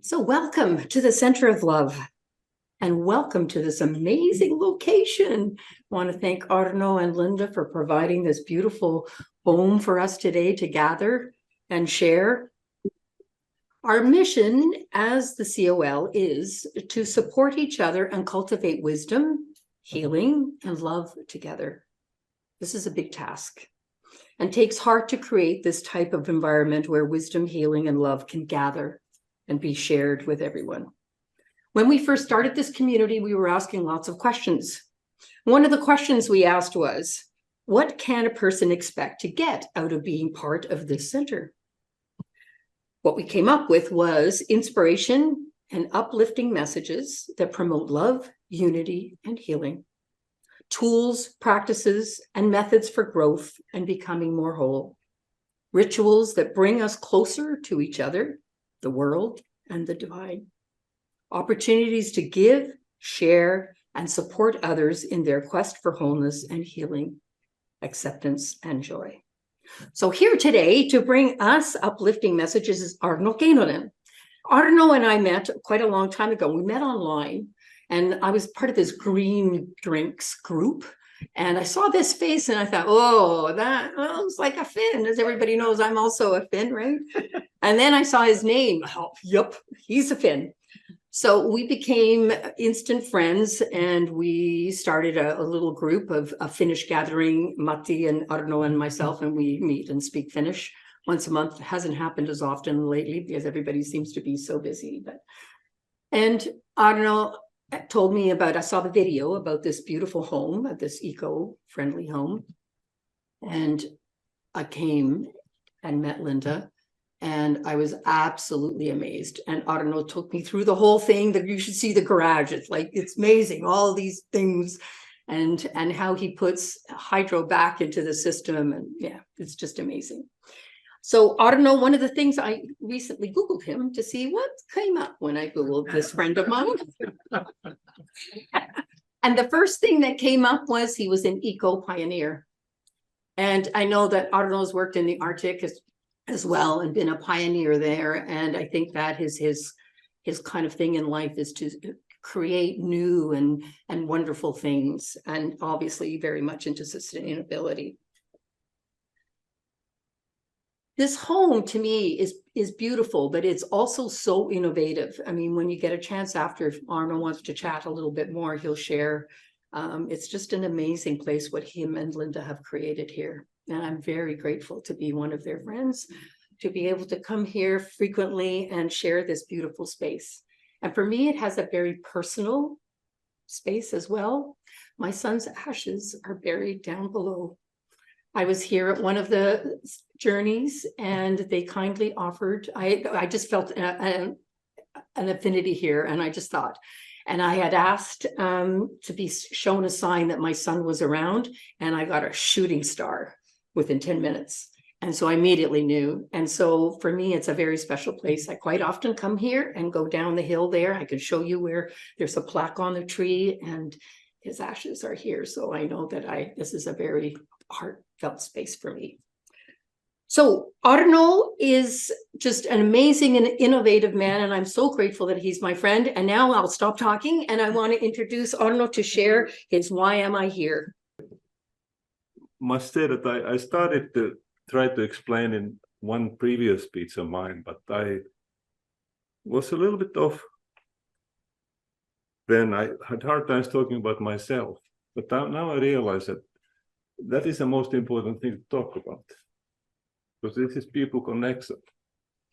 So welcome to the Center of Love and welcome to this amazing location. I want to thank Arno and Linda for providing this beautiful home for us today to gather and share. Our mission as the COL is to support each other and cultivate wisdom, healing, and love together. This is a big task and takes heart to create this type of environment where wisdom, healing, and love can gather and be shared with everyone. When we first started this community, we were asking lots of questions. One of the questions we asked was, what can a person expect to get out of being part of this center? What we came up with was inspiration and uplifting messages that promote love, unity, and healing. Tools, practices, and methods for growth and becoming more whole. Rituals that bring us closer to each other, the world, and the divine. Opportunities to give, share, and support others in their quest for wholeness and healing, acceptance, and joy. So here today to bring us uplifting messages is Arno Keinonen. Arno and I met quite a long time ago. We met online, and I was part of this green drinks group. And I saw this face and I thought, oh, that looks like a Finn. As everybody knows, I'm also a Finn, right? And then I saw his name. Oh, yep, he's a Finn. So we became instant friends and we started a little group of a Finnish gathering, Matti and Arno and myself, and we meet and speak Finnish once a month. It hasn't happened as often lately because everybody seems to be so busy. And Arno told me about, I saw the video about this beautiful home, this eco-friendly home. And I came and met Linda and I was absolutely amazed. And Arno took me through the whole thing that you should see the garage. It's like, it's amazing, all these things and how he puts hydro back into the system. And yeah, it's just amazing. So Arno, one of the things I recently Googled him to see what came up when I Googled this friend of mine. And the first thing that came up was he was an eco-pioneer. And I know that Arno's worked in the Arctic as well and been a pioneer there. And I think that is his kind of thing in life is to create new and wonderful things, and obviously very much into sustainability. This home to me is beautiful, but it's also so innovative. I mean, when you get a chance after, if Arno wants to chat a little bit more, he'll share. It's just an amazing place what him and Linda have created here. And I'm very grateful to be one of their friends, to be able to come here frequently and share this beautiful space. And for me, it has a very personal space as well. My son's ashes are buried down below. I was here at one of the journeys and they kindly offered, I just felt an affinity here, and I just thought, and I had asked to be shown a sign that my son was around, and I got a shooting star within 10 minutes. And so I immediately knew. And so for me, it's a very special place. I quite often come here and go down the hill there. I can show you where there's a plaque on the tree and his ashes are here. So I know that this is a very heartfelt space for me. So Arno is just an amazing and innovative man, and I'm so grateful that he's my friend. And now I'll stop talking, and I want to introduce Arno to share his Why Am I Here? Must say that I started to try to explain in one previous speech of mine, but I was a little bit off. Then I had hard times talking about myself, but now I realize that is the most important thing to talk about, because this is people connection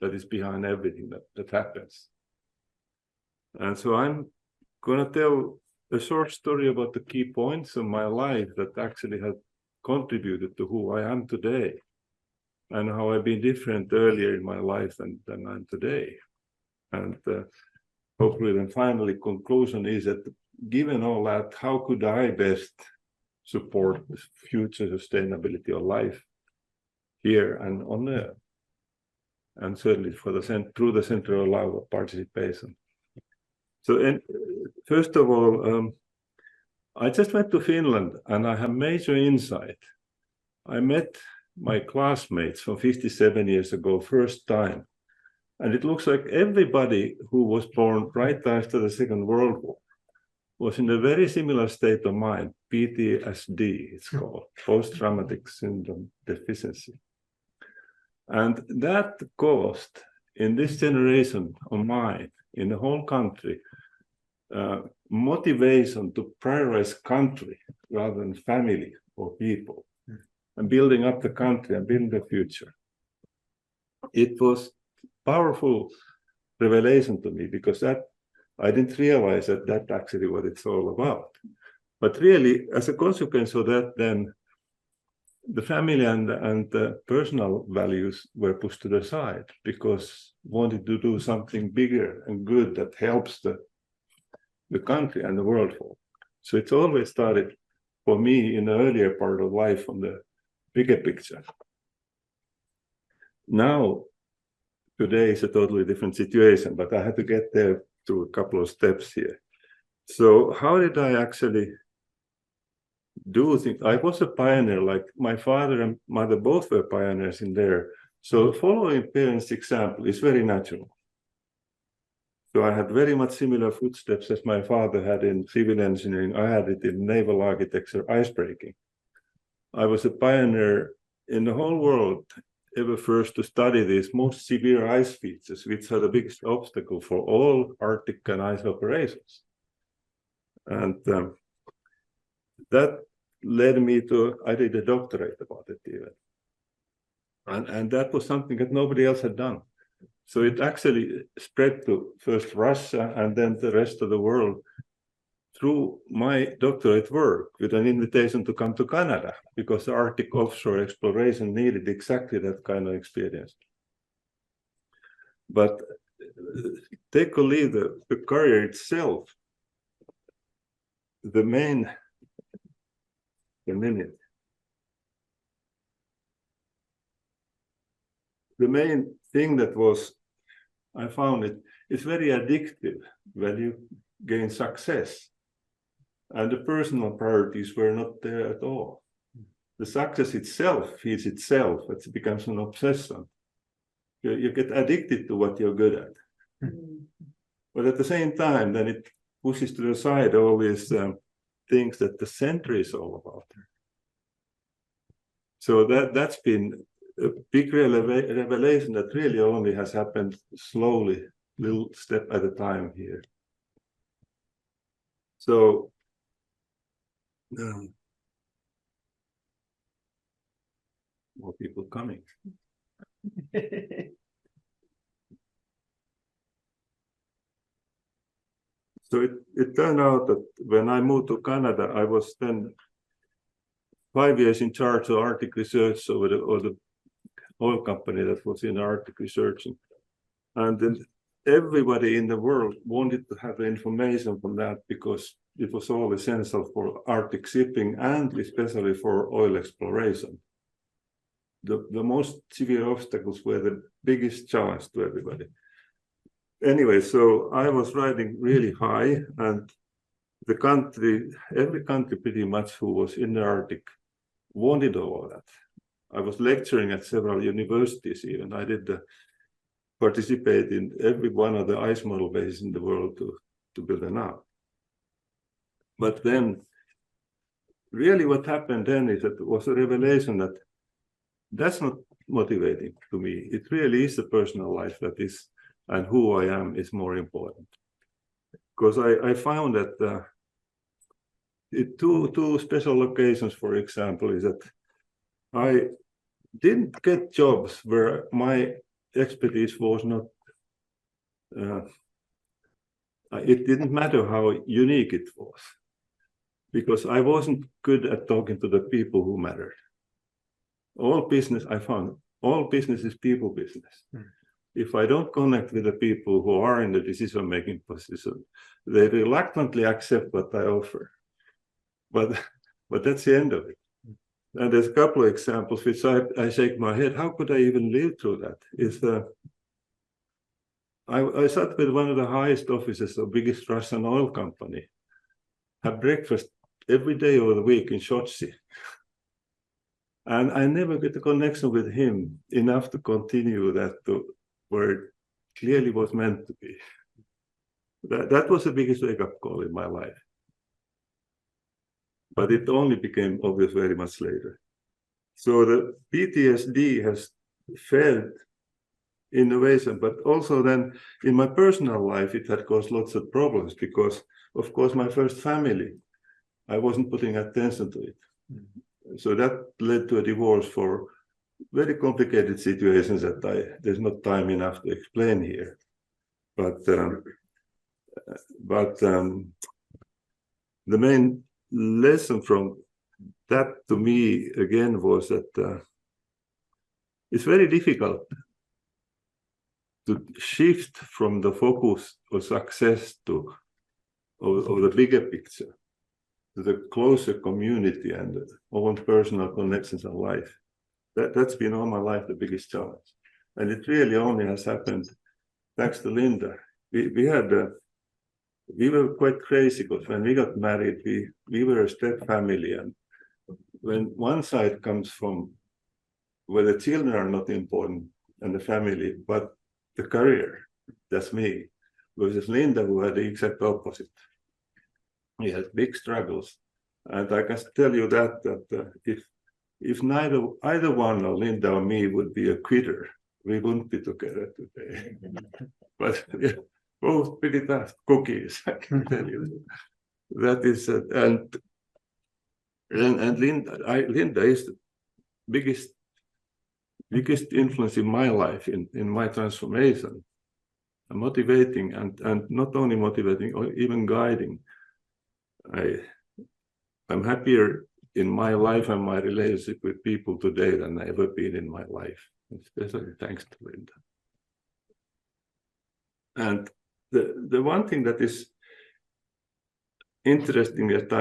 that is behind everything that happens. And so I'm going to tell a short story about the key points of my life that actually have contributed to who I am today, and how I've been different earlier in my life than I'm today. And hopefully then finally conclusion is that given all that, how could I best support the future sustainability of life here and on Earth, and certainly for through the Center of Love participation. So first of all, I just went to Finland and I have major insight. I met my classmates from 57 years ago, first time And it looks like everybody who was born right after the Second World War was in a very similar state of mind, PTSD, it's called, post-traumatic syndrome deficiency. And that caused, in this generation of mine, in the whole country, motivation to prioritize country rather than family or people, and building up the country and building the future. It was powerful revelation to me, because that I didn't realize that that's actually what it's all about. But really, as a consequence of that, then the family and the personal values were pushed to the side, because wanted to do something bigger and good that helps the country and the world forward. So it's always started for me in the earlier part of life on the bigger picture. Now, today is a totally different situation, but I had to get there through a couple of steps here. So how did I actually do things? I was a pioneer, like my father and mother both were pioneers in there. So following parents' example is very natural. So I had very much similar footsteps as my father had in civil engineering. I had it in naval architecture, icebreaking. I was a pioneer in the whole world, ever first to study these most severe ice features, which are the biggest obstacle for all Arctic and ice operations. And that led me to, I did a doctorate about it even. And that was something that nobody else had done. So it actually spread to first Russia and then the rest of the world through my doctorate work, with an invitation to come to Canada, because the Arctic offshore exploration needed exactly that kind of experience. But take or leave the career itself, the main thing that was, I found it's very addictive when you gain success. And the personal priorities were not there at all. The success itself feeds itself, it becomes an obsession. You get addicted to what you're good at. But at the same time, then it pushes to the side all these things that the center is all about. So that's been a big revelation that really only has happened slowly, little step at a time here. So more people coming. So it turned out that when I moved to Canada, I was then 5 years in charge of Arctic research over the oil company that was in Arctic research. And then everybody in the world wanted to have the information from that, because it was all essential for Arctic shipping and especially for oil exploration. The most severe obstacles were the biggest challenge to everybody. Anyway, so I was riding really high, and the country, every country pretty much who was in the Arctic wanted all of that. I was lecturing at several universities even. I did participate in every one of the ice model bases in the world to build them up. But then, really what happened then is that it was a revelation that that's not motivating to me. It really is the personal life that is, and who I am is more important. Because I found that two special occasions, for example, is that I didn't get jobs where my expertise was not, it didn't matter how unique it was, because I wasn't good at talking to the people who mattered. All business, I found, all business is people business. If I don't connect with the people who are in the decision-making position, they reluctantly accept what I offer. But that's the end of it. And there's a couple of examples which I shake my head. How could I even live through that? I sat with one of the highest officers of the biggest Russian oil company, had breakfast every day of the week in Sochi. And I never get a connection with him enough to continue that to where clearly was meant to be. That was the biggest wake-up call in my life. But it only became obvious very much later. So the PTSD has fed innovation, but also then in my personal life, it had caused lots of problems because, of course, my first family, I wasn't putting attention to it. So that led to a divorce for very complicated situations that there's not time enough to explain here. But the main lesson from that to me again was that it's very difficult to shift from the focus of success to of the bigger picture, to the closer community and own personal connections and life. That's been all my life the biggest challenge. And it really only has happened thanks to Linda. We were quite crazy because when we got married, we were a step family. And when one side comes from where the children are not important and the family, but the career, that's me, versus Linda, who had the exact opposite. We had big struggles. And I can tell you that if either one of Linda or me would be a quitter, we wouldn't be together today. But yeah, both pretty tough cookies, I can tell you. That is, and Linda is the biggest influence in my life, in my transformation, and motivating, and not only motivating, or even guiding. I'm happier in my life and my relationship with people today than I've ever been in my life, especially thanks to Linda. And the one thing that is interesting that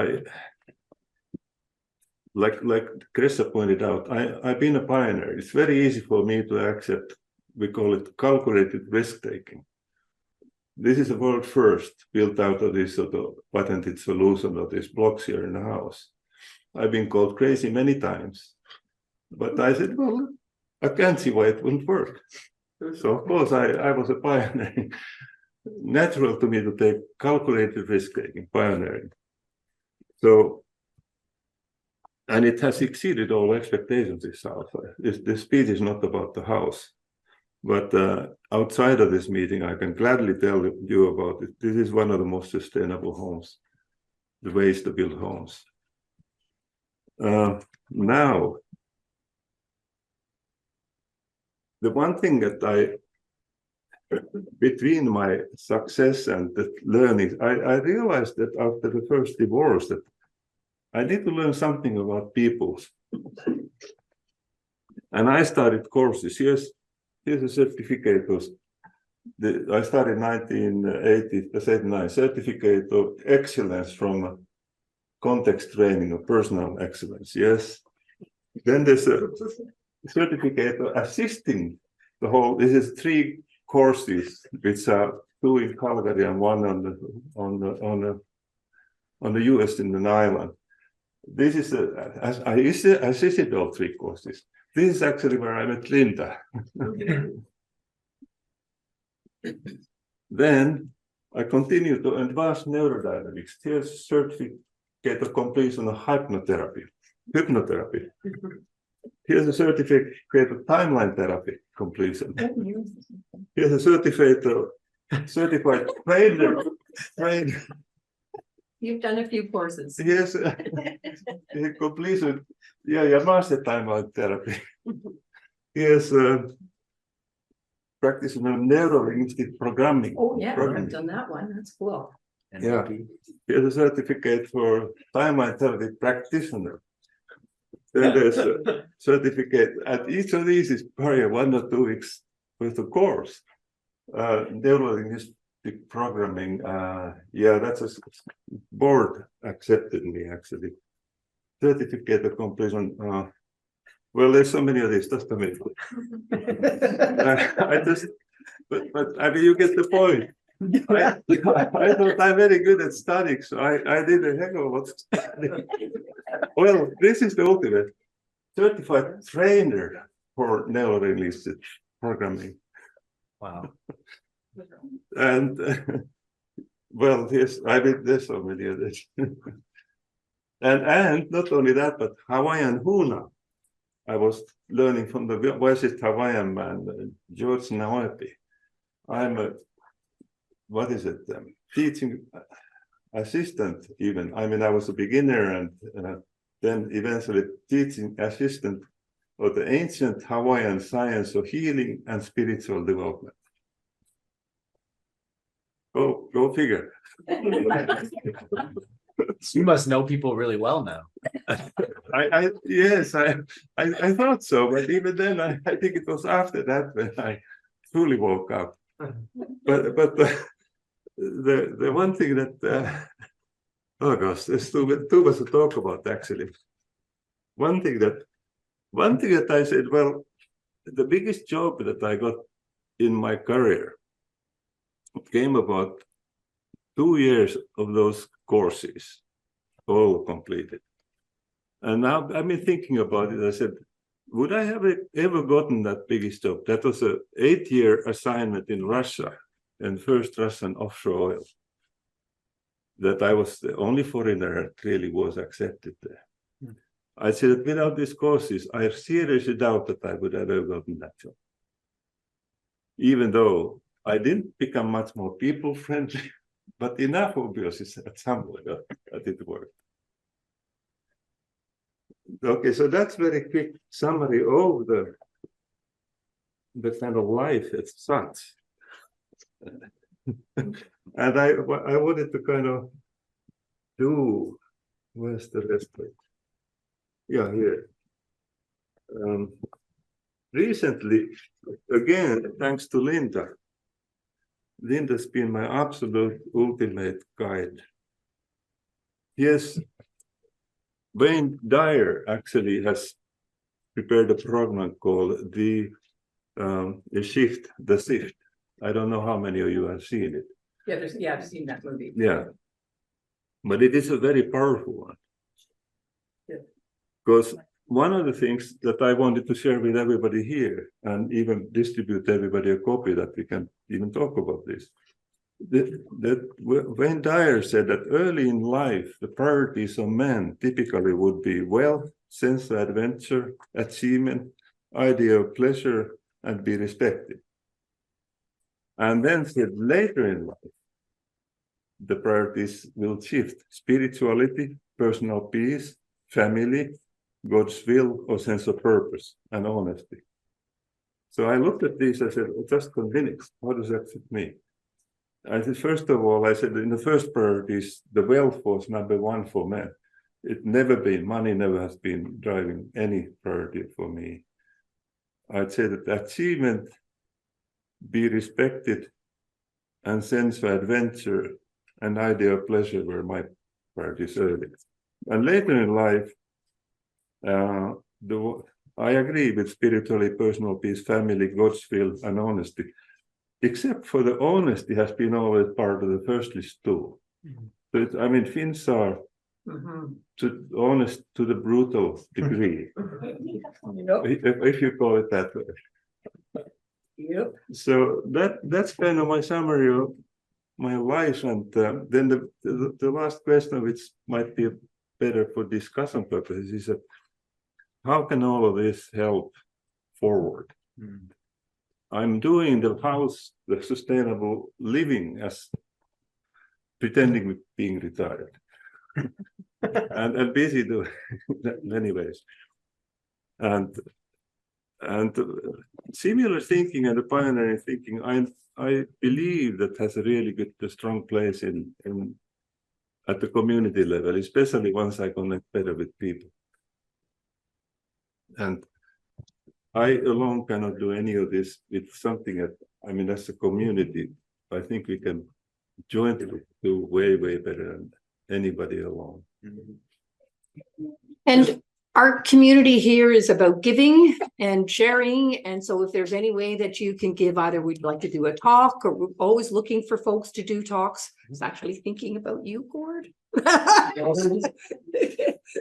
like Kressa pointed out, I've been a pioneer. It's very easy for me to accept, we call it calculated risk-taking. This is a world first built out of this sort of patented solution of these blocks here in the house. I've been called crazy many times, but I said, well, I can't see why it wouldn't work. So of course I was a pioneer. Natural to me to take calculated risk-taking, pioneering. So, and it has exceeded all expectations this house. This speech is not about the house, but outside of this meeting, I can gladly tell you about it. This is one of the most sustainable homes, the ways to build homes. Now, the one thing that between my success and the learning, I realized that after the first divorce that I need to learn something about people. And I started courses. Here's a certificate. I started in 1989, certificate of excellence from context training of personal excellence. Yes. Then there's a certificate of assisting the whole. This is 3 courses, which are 2 in Calgary and 1 on the US in the island. This is I assisted all 3 courses. This is actually where I met Linda. Then I continued to advance neurodynamics. Here's a certificate of completion of hypnotherapy. Here's a certificate of timeline therapy completion. Here's a certified trainer. You've done a few courses. Yes, completion. Yeah, master timeline therapy. Yes, practice of neuro-linguistic programming. Oh yeah, I've done that one. That's cool. Yeah, here's a certificate for timeline therapy practitioner. Then there's a certificate, and each of these is probably 1 or 2 weeks worth of course. Neuro-linguistic programming, yeah, that's a board accepted me actually. Certificate of completion. Well, there's so many of these. Just a minute. But I mean, you get the point. I thought I'm very good at studying, so I did a heck of a lot of studying. Well, this is the ultimate certified trainer for neuro-linguistic programming. Wow. And well, yes, I did this so many of this. And not only that, but Hawaiian hula. I was learning from the wisest Hawaiian man, George Naoepi. I'm a, what is it, teaching assistant even. I mean, I was a beginner and then eventually teaching assistant of the ancient Hawaiian science of healing and spiritual development. Go figure. You must know people really well now. Yes, I thought so, but even then, I think it was after that when I truly woke up. But the one thing that oh gosh, there's too much to talk about actually. One thing that I said, well, the biggest job that I got in my career came about 2 years of those courses, all completed. And now I've been thinking about it. I said, would I have ever gotten that biggest job? That was an 8-year assignment in Russia and first Russian offshore oil. That I was the only foreigner that really was accepted there. I said that without these courses, I seriously doubt that I would have ever gotten that job. Even though I didn't become much more people friendly, but enough obviously at some point that it worked. Okay, so that's very quick summary of the kind of life as such. And I wanted to kind of do, where's the rest of it? Yeah, here. Recently, again, thanks to Linda. Linda's been my absolute ultimate guide. Yes, Wayne Dyer actually has prepared a program called The Shift. I don't know how many of you have seen it. Yeah, I've seen that movie. Yeah, but it is a very powerful one. Yeah. Because one of the things that I wanted to share with everybody here and even distribute everybody a copy that we can even talk about this. That Wayne Dyer said that early in life, the priorities of men typically would be wealth, sense of adventure, achievement, idea of pleasure, and be respected. And then said later in life, the priorities will shift: spirituality, personal peace, family, God's will or sense of purpose, and honesty. So I looked at this, I said, just convinced, how does that fit me? I said, first of all, I said, in the first priorities, the wealth was number one for men. It never been, money never has been driving any priority for me. I'd say that achievement, be respected, and sense of adventure and idea of pleasure were my priorities early. And later in life, I agree with spiritually, personal peace, family, God's will, and honesty. Except for the honesty has been always part of the first list too. So I mean, Finns are honest to the brutal degree, if you call it that way. Yep. So that's kind of my summary of my life. And then the last question, which might be better for discussion purposes, is that how can all of this help forward? I'm doing the sustainable living as pretending with being retired and busy doing in many ways. And similar thinking and the pioneering thinking, I believe that has a really good, strong place in at the community level, especially once I connect better with people. And I alone cannot do any of this. It's something that, I mean, as a community, I think we can jointly do way, way better than anybody alone. And our community here is about giving and sharing. And so if there's any way that you can give, either we'd like to do a talk, or we're always looking for folks to do talks. I was actually thinking about you, Gord.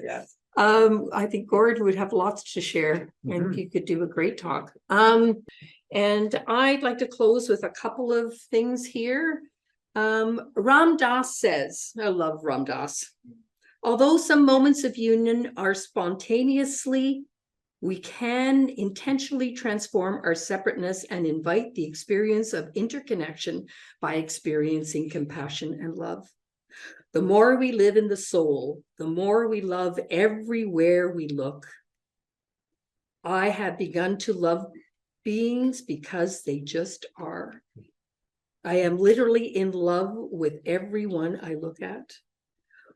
Yes. I think Gord would have lots to share and you could do a great talk. And I'd like to close with a couple of things here. Ram Dass says, I love Ram Dass. Although some moments of union are spontaneously, we can intentionally transform our separateness and invite the experience of interconnection by experiencing compassion and love. The more we live in the soul, the more we love everywhere we look. I have begun to love beings because they just are. I am literally in love with everyone I look at.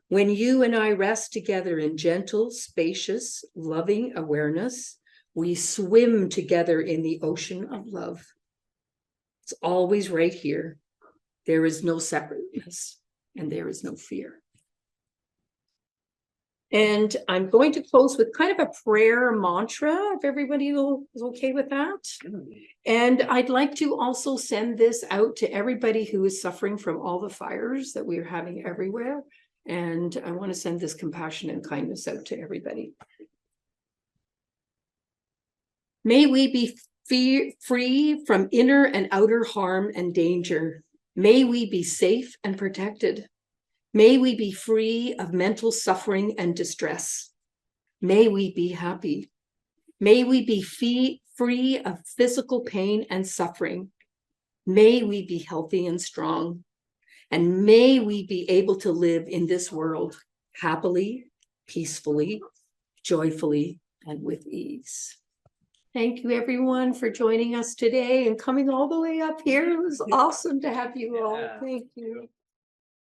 When you and I rest together in gentle, spacious, loving awareness, we swim together in the ocean of love. It's always right here. There is no separateness and there is no fear. And I'm going to close with kind of a prayer mantra, if everybody is okay with that. And I'd like to also send this out to everybody who is suffering from all the fires that we are having everywhere. And I want to send this compassion and kindness out to everybody. May we be free from inner and outer harm and danger. May we be safe and protected. May we be free of mental suffering and distress. May we be happy. May we be free of physical pain and suffering. May we be healthy and strong. And may we be able to live in this world happily, peacefully, joyfully, and with ease. Thank you, everyone, for joining us today and coming all the way up here. It was awesome to have you all. Yeah. Thank you.